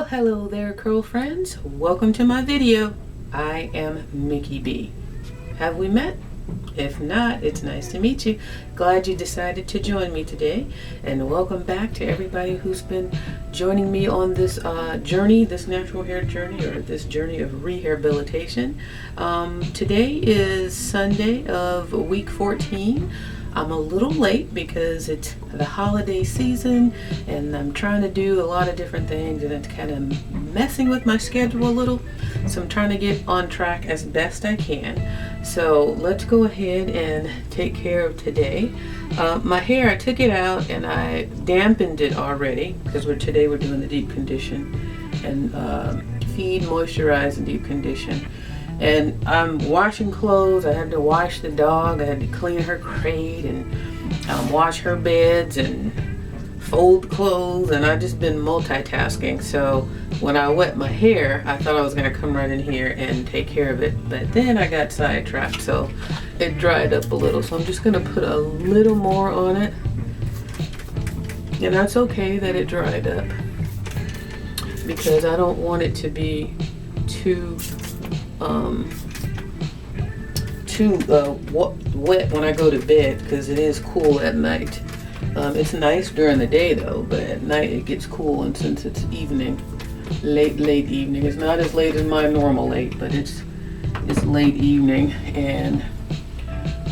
Hello there, curl friends. Welcome to my video. I am Mickey B. Have we met? If not, it's nice to meet you. Glad you decided to join me today, and welcome back to everybody who's been joining me on this journey, this natural hair journey, or this journey of rehabilitation. Today is Sunday of week 14. I'm a little late because it's the holiday season and I'm trying to do a lot of different things and it's kind of messing with my schedule a little. So I'm trying to get on track as best I can. So let's go ahead and take care of today. My hair, I took it out and I dampened it already because today we're doing the deep condition and feed, moisturize, and deep condition. And I'm washing clothes. I had to wash the dog. I had to clean her crate and wash her beds and fold clothes, and I've just been multitasking. So when I wet my hair, I thought I was going to come right in here and take care of it, but then I got sidetracked, so it dried up a little. So I'm just going to put a little more on it, and that's okay that it dried up because I don't want it to be too wet when I go to bed, because it is cool at night. It's nice during the day though, but at night it gets cool, and since it's evening, late evening, it's not as late as my normal late, but it's late evening. And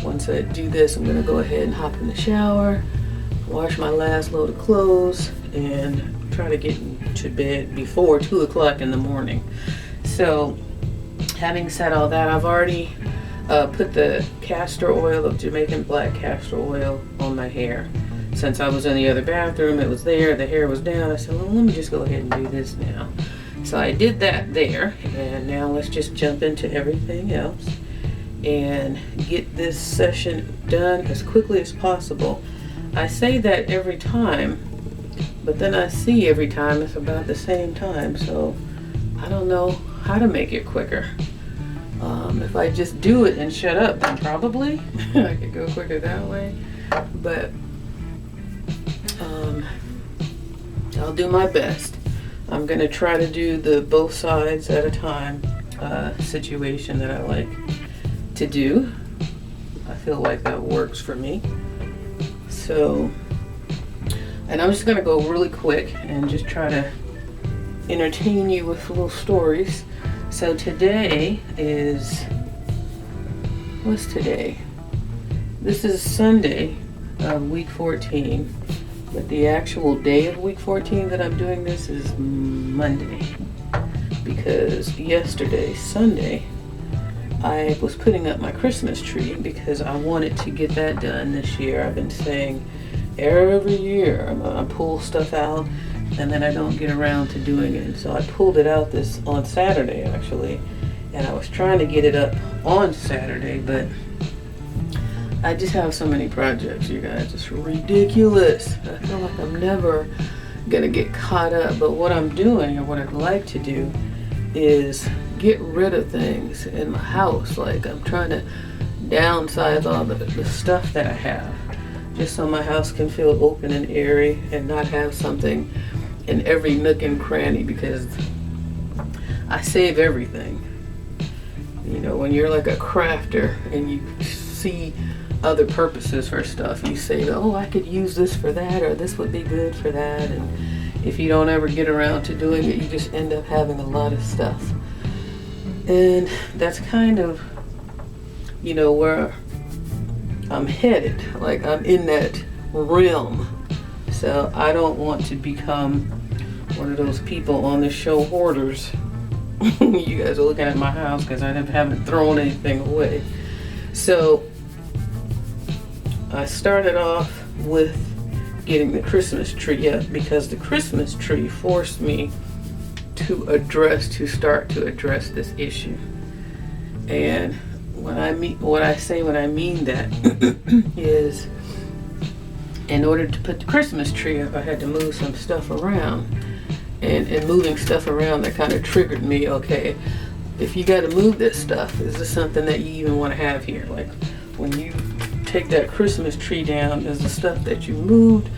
once I do this, I'm gonna go ahead and hop in the shower, wash my last load of clothes, and try to get to bed before 2 o'clock in the morning. So having said all that, I've already put the castor oil of Jamaican black castor oil on my hair. Since I was in the other bathroom, it was there, the hair was down. I said, well, let me just go ahead and do this now. So I did that there, and now let's just jump into everything else and get this session done as quickly as possible. I say that every time, but then I see every time it's about the same time, so I don't know how to make it quicker. If I just do it and shut up, then probably I could go quicker that way, but I'll do my best. I'm gonna try to do the both sides at a time situation that I like to do. I feel like that works for me. So, and I'm just gonna go really quick and just try to entertain you with little stories. So today is, what's today? This is Sunday of week 14, but the actual day of week 14 that I'm doing this is Monday, because yesterday, Sunday, I was putting up my Christmas tree because I wanted to get that done this year. I've been saying every year I'm gonna pull stuff out and then I don't get around to doing it. So I pulled it out on Saturday actually, and I was trying to get it up on Saturday, but I just have so many projects, you guys. It's ridiculous. I feel like I'm never gonna get caught up. But what I'm doing, or what I'd like to do, is get rid of things in my house. Like I'm trying to downsize all the stuff that I have, just so my house can feel open and airy and not have something in every nook and cranny, because I save everything. You know, when you're like a crafter and you see other purposes for stuff, you say, oh, I could use this for that, or this would be good for that. And if you don't ever get around to doing it, you just end up having a lot of stuff. And that's kind of, you know, where I'm headed. Like I'm in that realm. So I don't want to become one of those people on the show hoarders. You guys are looking at my house because I haven't thrown anything away. So I started off with getting the Christmas tree up because the Christmas tree forced me to start to address this issue. And when I mean that is, in order to put the Christmas tree up, I had to move some stuff around. And moving stuff around, that kind of triggered me. Okay, if you got to move this stuff, is this something that you even want to have here? Like when you take that Christmas tree down, is the stuff that you moved,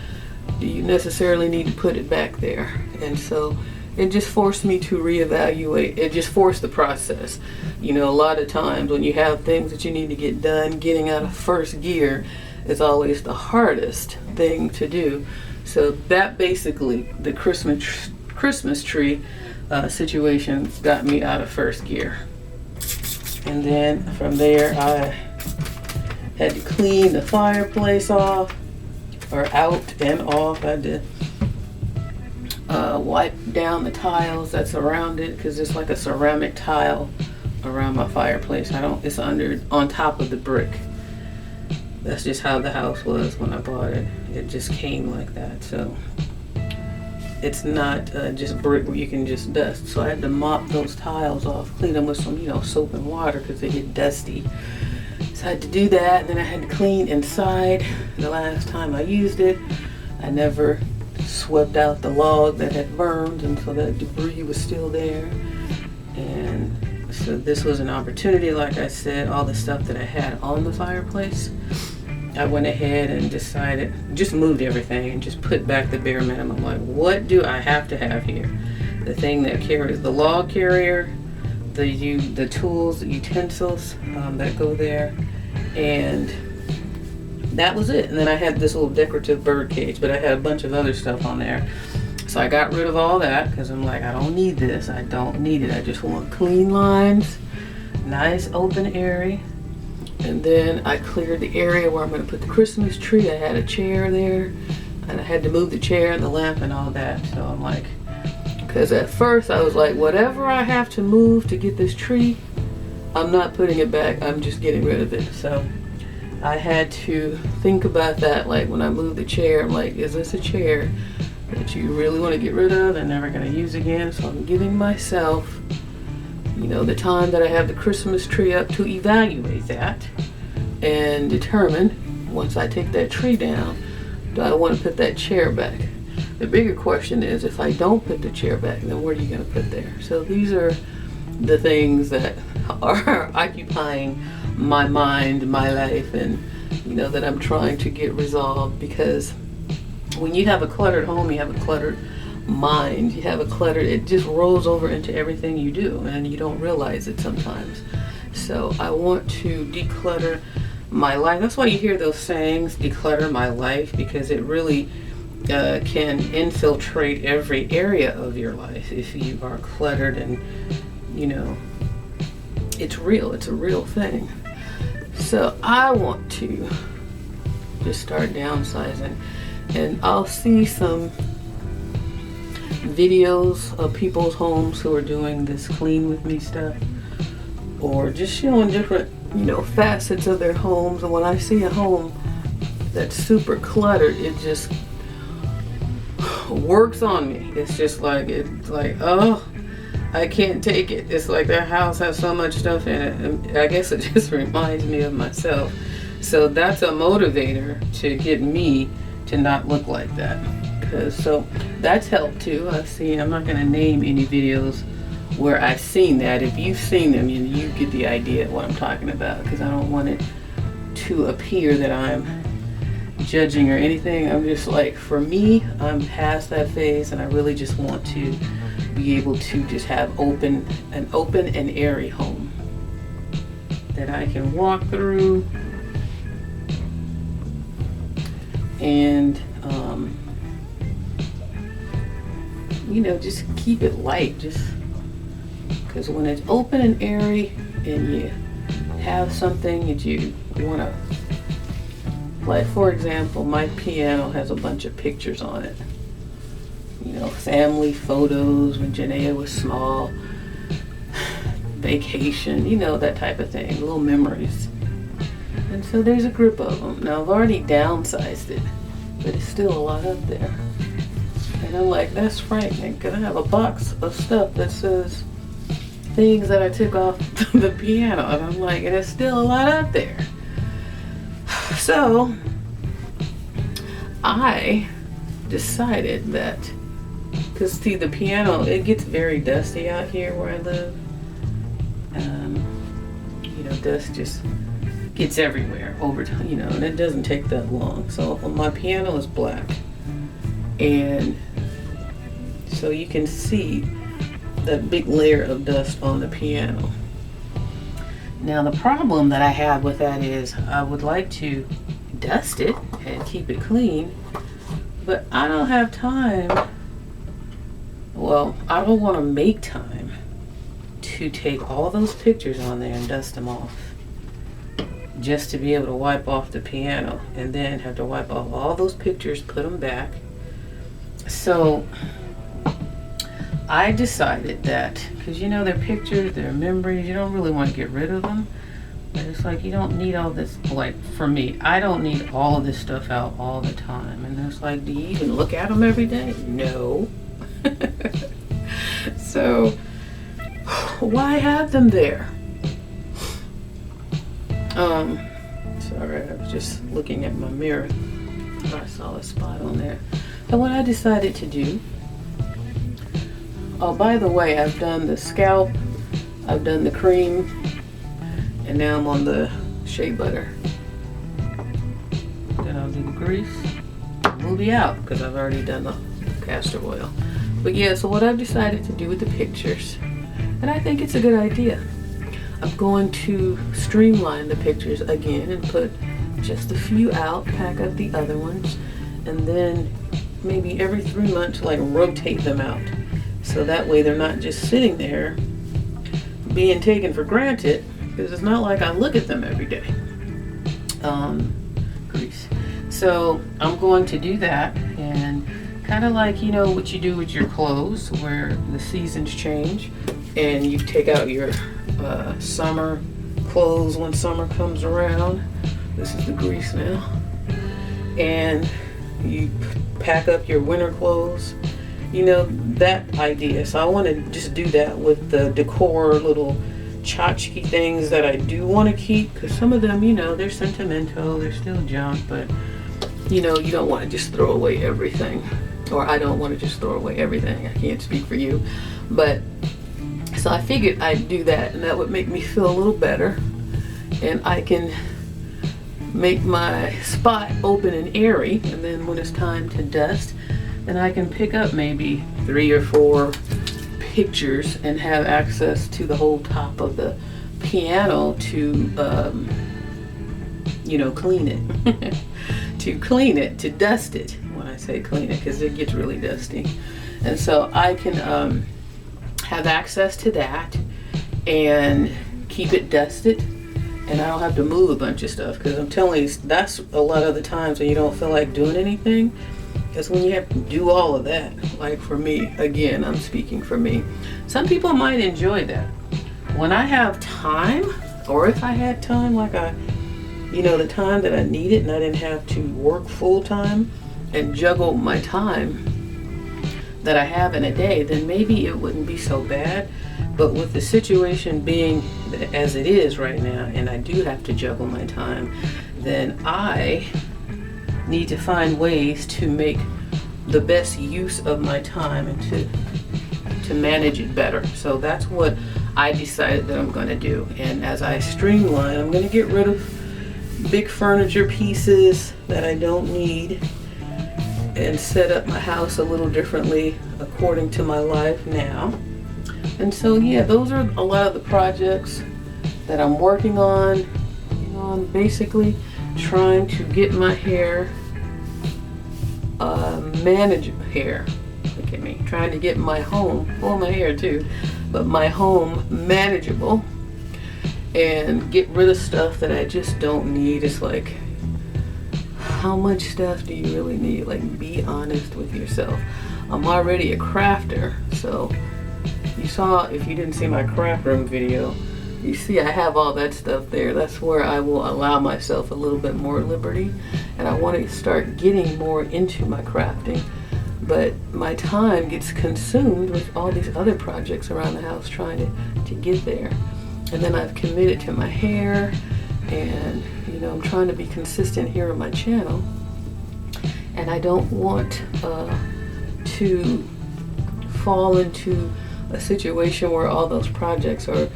do you necessarily need to put it back there? And so it just forced me to reevaluate. It just forced the process. You know, a lot of times when you have things that you need to get done, getting out of first gear is always the hardest thing to do. So that basically, the Christmas tree situation got me out of first gear. And then from there, I had to clean the fireplace off, or out and off. I did wipe down the tiles that surround it, because it's like a ceramic tile around my fireplace. It's on top of the brick. That's just how the house was when I bought it. It just came like that. So it's not just brick where you can just dust. So I had to mop those tiles off, clean them with some, soap and water, because they get dusty. So I had to do that, and then I had to clean inside. The last time I used it, I never swept out the log that had burned, and so that debris was still there. And so this was an opportunity, like I said, all the stuff that I had on the fireplace, I went ahead and decided, just moved everything and just put back the bare minimum. Like, what do I have to have here? The thing that carries the log carrier, the tools, the utensils that go there, and that was it. And then I had this little decorative bird cage, but I had a bunch of other stuff on there. So I got rid of all that, because I'm like, I don't need this. I don't need it. I just want clean lines, nice open area. And then I cleared the area where I'm going to put the Christmas tree. I had a chair there, and I had to move the chair and the lamp and all that. So I'm like, because at first I was like, whatever I have to move to get this tree, I'm not putting it back. I'm just getting rid of it. So I had to think about that. Like, when I moved the chair, I'm like, is this a chair that you really want to get rid of and never going to use again? So I'm giving myself, the time that I have the Christmas tree up to evaluate that and determine, once I take that tree down, do I want to put that chair back? The bigger question is, if I don't put the chair back, then what are you going to put there? So these are the things that are occupying my mind, my life, and that I'm trying to get resolved. Because when you have a cluttered home, you have a cluttered mind, you have a cluttered, it just rolls over into everything you do, and you don't realize it sometimes. So I want to declutter my life. That's why you hear those sayings, declutter my life, because it really can infiltrate every area of your life if you are cluttered. And it's real, it's a real thing. So I want to just start downsizing, and I'll see some videos of people's homes who are doing this clean with me stuff, or just showing different facets of their homes. And when I see a home that's super cluttered, it just works on me. It's like, oh, I can't take it. It's like their house has so much stuff in it, and I guess it just reminds me of myself. So that's a motivator to get me to not look like that. So that's helped too. I'm not going to name any videos where I've seen that. If you've seen them, you get the idea of what I'm talking about, because I don't want it to appear that I'm judging or anything. I'm just like, for me, I'm past that phase, and I really just want to be able to just have an open and airy home that I can walk through, and just keep it light, just because when it's open and airy and you have something that you want to, like, for example, my piano has a bunch of pictures on it, family photos when Janaea was small, vacation, that type of thing, little memories. And so there's a group of them. Now I've already downsized it, but it's still a lot up there. And I'm like, that's frightening, because I have a box of stuff that says things that I took off the piano, and I'm like, and there's still a lot out there. So I decided that, because see, the piano, it gets very dusty out here where I live. Dust just gets everywhere over time, and it doesn't take that long. So my piano is black, and so you can see that big layer of dust on the piano. Now the problem that I have with that is I would like to dust it and keep it clean, but I don't have time. Well, I don't want to make time to take all those pictures on there and dust them off, just to be able to wipe off the piano and then have to wipe off all those pictures, put them back. So I decided that, because you know, they're pictures, they're memories, you don't really want to get rid of them. But it's like, you don't need all this, like for me, I don't need all of this stuff out all the time. And it's like, do you even look at them every day? No. So why have them there? Sorry, I was just looking at my mirror. I saw a spot on there. So what I decided to do, oh, by the way, I've done the scalp, I've done the cream, and now I'm on the shea butter. Then I'll do the grease. We'll be out because I've already done the castor oil. But yeah, so what I've decided to do with the pictures, and I think it's a good idea, I'm going to streamline the pictures again and put just a few out, pack up the other ones, and then maybe every 3 months, like, rotate them out. So that way they're not just sitting there being taken for granted, because it's not like I look at them every day. Grease. So I'm going to do that, and kind of like, you know, what you do with your clothes, where the seasons change, and you take out your summer clothes when summer comes around. This is the grease now. And you pack up your winter clothes. You know, that idea. So I want to just do that with the decor little tchotchke things that I do want to keep, because some of them, you know, they're sentimental, they're still junk, but you know, you don't want to just throw away everything. Or I don't want to just throw away everything. I can't speak for you. But so I figured I'd do that, and that would make me feel a little better, and I can make my spot open and airy, and then when it's time to dust, then I can pick up maybe 3 or 4 pictures and have access to the whole top of the piano to you know, clean it. To clean it, to dust it. When I say clean it, because it gets really dusty. And so I can have access to that and keep it dusted, and I don't have to move a bunch of stuff, because I'm telling you, that's a lot of the times when you don't feel like doing anything. That's when you have to do all of that. Like for me, again, I'm speaking for me. Some people might enjoy that. When I have time, or if I had time, like you know, the time that I needed, and I didn't have to work full time and juggle my time that I have in a day, then maybe it wouldn't be so bad. But with the situation being as it is right now, and I do have to juggle my time, then I need to find ways to make the best use of my time and to manage it better. So that's what I decided that I'm going to do. And as I streamline, I'm going to get rid of big furniture pieces that I don't need, and set up my house a little differently according to my life now. And so yeah, those are a lot of the projects that I'm working on. You know, I'm basically trying to get my hair manage hair. Look at me, trying to get my home, well, my hair too, but my home manageable, and get rid of stuff that I just don't need. It's like, how much stuff do you really need? Like, be honest with yourself. I'm already a crafter, so you saw, if you didn't see my craft room video, you see I have all that stuff there. That's where I will allow myself a little bit more liberty, and I want to start getting more into my crafting. But my time gets consumed with all these other projects around the house trying to get there. And then I've committed to my hair, and you know, I'm trying to be consistent here on my channel, and I don't want to fall into a situation where all those projects are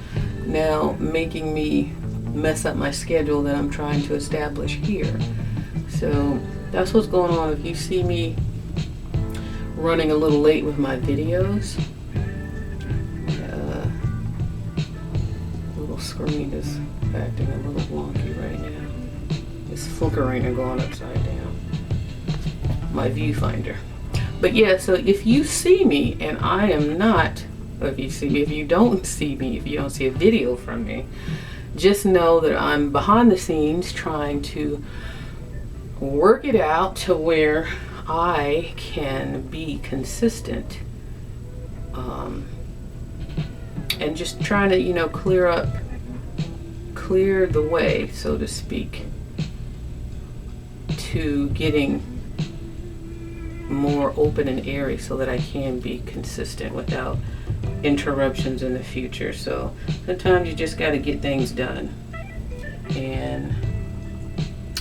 now making me mess up my schedule that I'm trying to establish here. So that's what's going on. If you see me running a little late with my videos. Little screen is acting a little wonky right now. It's flickering and going upside down. My viewfinder. But yeah, so if you see me and I am not, or if you don't see me, if you don't see a video from me, just know that I'm behind the scenes trying to work it out to where I can be consistent, and just trying to, you know, clear the way, so to speak, to getting more open and airy so that I can be consistent without interruptions in the future. So sometimes you just got to get things done, and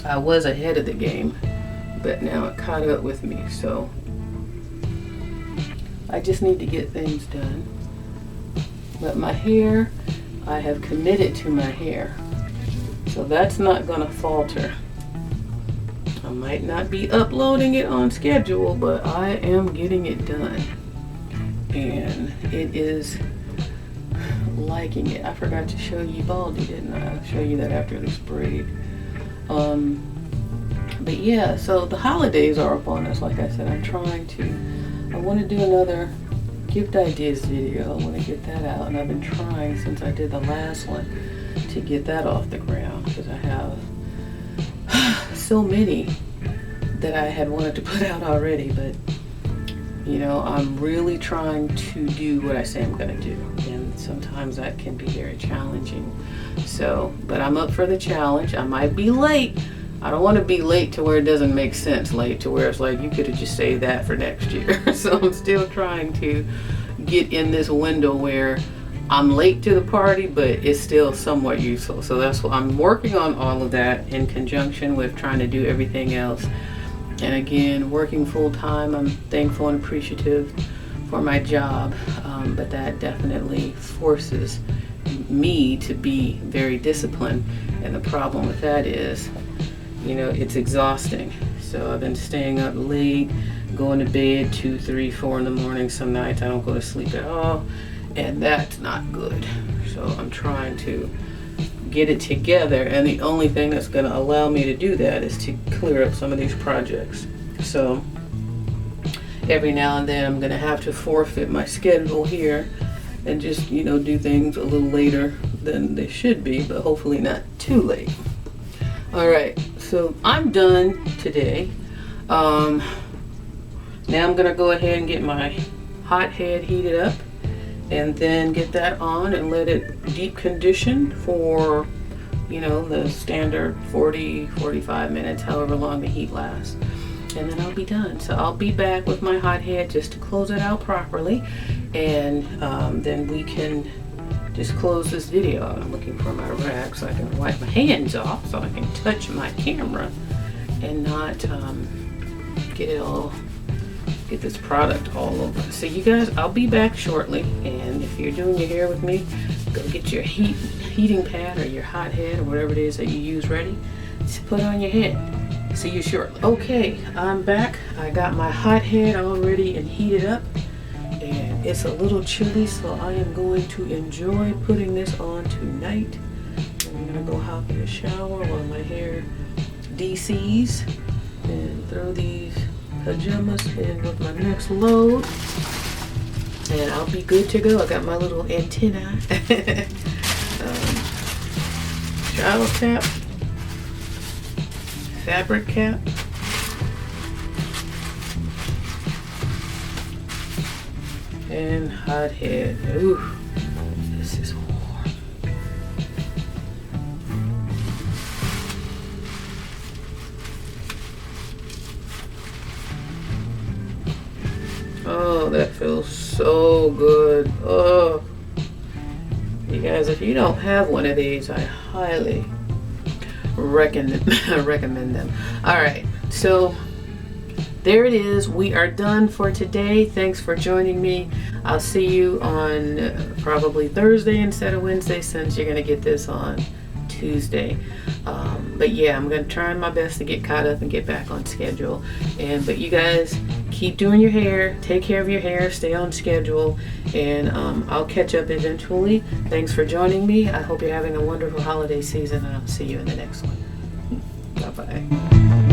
I was ahead of the game, but now it caught up with me, so I just need to get things done. But my hair, I have committed to my hair, so that's not gonna falter. I might not be uploading it on schedule, but I am getting it done, and it is liking it. I forgot to show you Baldy, didn't I? I'll show you that after this braid. But yeah, so the holidays are upon us. Like I said, I want to do another gift ideas video. I want to get that out, and I've been trying since I did the last one to get that off the ground, because I have so many that I had wanted to put out already. But you know, I'm really trying to do what I say I'm going to do, and sometimes that can be very challenging. So, but I'm up for the challenge. I might be late. I don't want to be late to where it doesn't make sense, late to where it's like you could have just saved that for next year. So I'm still trying to get in this window where I'm late to the party, but it's still somewhat useful. So that's what I'm working on, all of that in conjunction with trying to do everything else. And again, working full time, I'm thankful and appreciative for my job, but that definitely forces me to be very disciplined. And the problem with that is, you know, it's exhausting. So I've been staying up late, going to bed 2, 3, 4 in the morning. Some nights I don't go to sleep at all, and that's not good. So I'm trying to get it together, and the only thing that's going to allow me to do that is to clear up some of these projects. So every now and then I'm going to have to forfeit my schedule here and just, you know, do things a little later than they should be, but hopefully not too late. All right, so I'm done today. Now I'm gonna go ahead and get my hot head heated up, and then get that on and let it deep condition for, you know, the standard 40-45 minutes, however long the heat lasts, and then I'll be done. So I'll be back with my hot head just to close it out properly, and then we can just close this video out. I'm looking for my rag so I can wipe my hands off so I can touch my camera and not get this product all over. So you guys, I'll be back shortly, and if you're doing your hair with me, go get your heating pad or your hot head or whatever it is that you use ready to put on your head. See you shortly. Okay, I'm back. I got my hot head all ready and heated up. And it's a little chilly, so I am going to enjoy putting this on tonight. I'm gonna go hop in the shower while my hair DCs, and throw these pajamas in with my next load, and I'll be good to go. I got my little antenna, shower cap, fabric cap, and hot head. Ooh, this is warm. Oh, that feels so good. Oh, you guys, if you don't have one of these, I highly recommend them. All right, so there it is. We are done for today. Thanks for joining me. I'll see you on probably Thursday instead of Wednesday, since you're gonna get this on Tuesday. But yeah, I'm gonna try my best to get caught up and get back on schedule. But you guys, keep doing your hair, take care of your hair, stay on schedule, and I'll catch up eventually. Thanks for joining me. I hope you're having a wonderful holiday season, and I'll see you in the next one. Bye-bye.